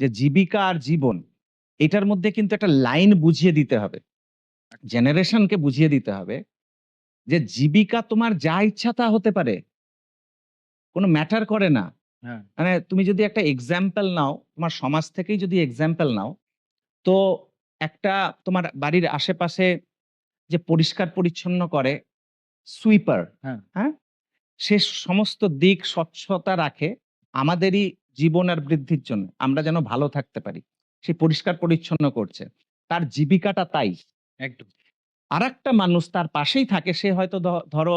যে জীবিকা আর জীবন এটার মধ্যে কিন্তু একটা লাইন বুঝিয়ে দিতে হবে, জেনারেশনকে বুঝিয়ে দিতে হবে যে জীবিকা তোমার যা ইচ্ছা তা হতে পারে, কোনো ম্যাটার করে না। হ্যাঁ, মানে তুমি যদি একটা এক্সাম্পল নাও, তোমার সমাজ থেকেই যদি এক্সাম্পল নাও, তো একটা তোমার বাড়ির আশেপাশে যে পরিষ্কার পরিচ্ছন্ন করে সুইপার, হ্যাঁ, হ্যাঁ, সে সমস্ত দিক স্বচ্ছতা রাখে আমাদেরই জীবন আর বৃদ্ধির জন্য, আমরা যেন ভালো থাকতে পারি। সে পরিষ্কার পরিচ্ছন্ন করছে, তার জীবিকাটা তাই। একদম। আরেকটা মানুষ তার পাশেই থাকে, সে হয়তো ধরো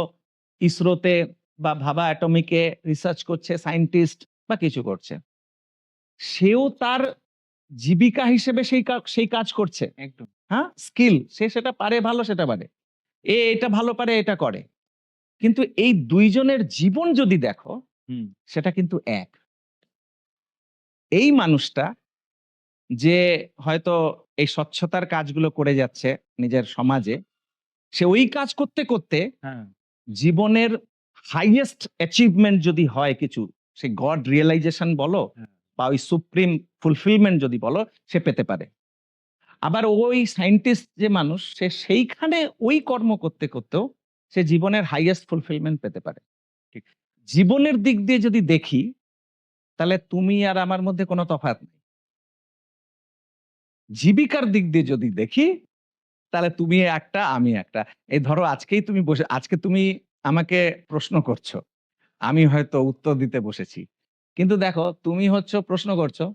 ইসরোতে বা ভাবা অ্যাটমিকে রিসার্চ করছে, সায়েন্টিস্ট বা কিছু করছে, সেও তার জীবিকা হিসেবে সেই কাজ করছে। একদম। হ্যাঁ, স্কিল, সে সেটা পারে, ভালো সেটা পারে, এটা ভালো পারে, এটা করে। কিন্তু এই দুইজনের জীবন যদি দেখো, হুম, সেটা কিন্তু এক। এই মানুষটা যে হয়তো এই স্বচ্ছতার কাজগুলো করে যাচ্ছে নিজের সমাজে, সে ওই কাজ করতে করতে হ্যাঁ, জীবনের হাইয়েস্ট অ্যাচিভমেন্ট যদি হয় কিছু, সে গড রিয়েলাইজেশন বলো হ্যাঁ, বা ওই সুপ্রিম ফুলফিলমেন্ট যদি বলো, সে পেতে পারে। আবার ওই সায়েন্টিস্ট যে মানুষ, সে সেইখানে ওই কর্ম করতে করতেও সে জীবনের হাইয়েস্ট ফুলফিলমেন্ট পেতে পারে। ঠিক। জীবনের দিক দিয়ে যদি দেখি, তাহলে তুমি আর আমার মধ্যে কোনো তফাৎ নেই। জীবিকার দিক দিয়ে যদি দেখি, তাহলে তুমি একটা, আমি একটা। এই ধরো আজকে তুমি আমাকে প্রশ্ন করছো, আমি হয়তো উত্তর দিতে বসেছি। কিন্তু দেখো, তুমি হচ্ছে প্রশ্ন করছো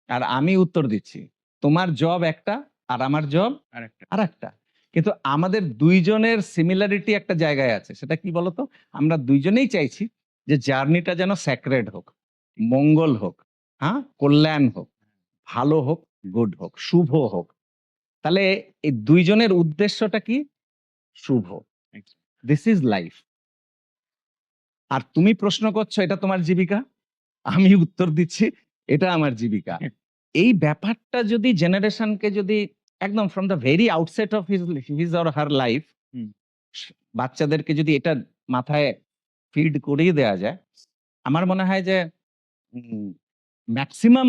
আর আমি উত্তর দিচ্ছি। তোমার জব একটা আর আমার জব আরেকটা। আরেকটা। কিন্তু আমাদের দুইজনের সিমিলারিটি একটা জায়গায় আছে। সেটা কি বলতো? আমরা দুইজনেই চাইছি যে জার্নিটা যেন স্যাক্রেড হোক, মঙ্গল হোক, হ্যাঁ? কল্যাণ হোক, ভালো হোক, গুড হোক, শুভ হোক। তাহলে এই দুইজনের উদ্দেশ্যটা কি? শুভ। একদম। This is life. আর তুমি প্রশ্ন করছো এটা তোমার জীবিকা, আমি উত্তর দিচ্ছি এটা আমার জীবিকা। এই ব্যাপারটা যদি জেনারেশনকে যদি একদম from the very outset of his or her life, hmm, বাচ্চাদেরকে যদি এটা মাথায় ফিড করিয়ে দেওয়া যায়, আমার মনে হয় যে ম্যাক্সিমাম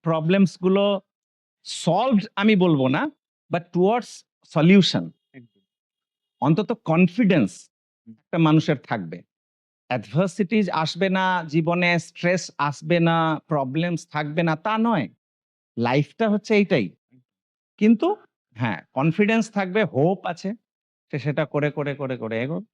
প্রবলেমস গুলো সলভড আমি বলবো না, বাট টুয়ার্ডস সলিউশন। একদম। অন্তত কনফিডেন্স হুম, একটা মানুষের থাকবে, অ্যাডভার্সিটিজ আসবে না জীবনে, স্ট্রেস আসবে না, প্রবলেমস থাকবে না তা নয়। লাইফটা হচ্ছে এইটাই। কিন্তু হ্যাঁ, কনফিডেন্স থাকবে, হোপ আছে, সে সেটা করে এগোবে।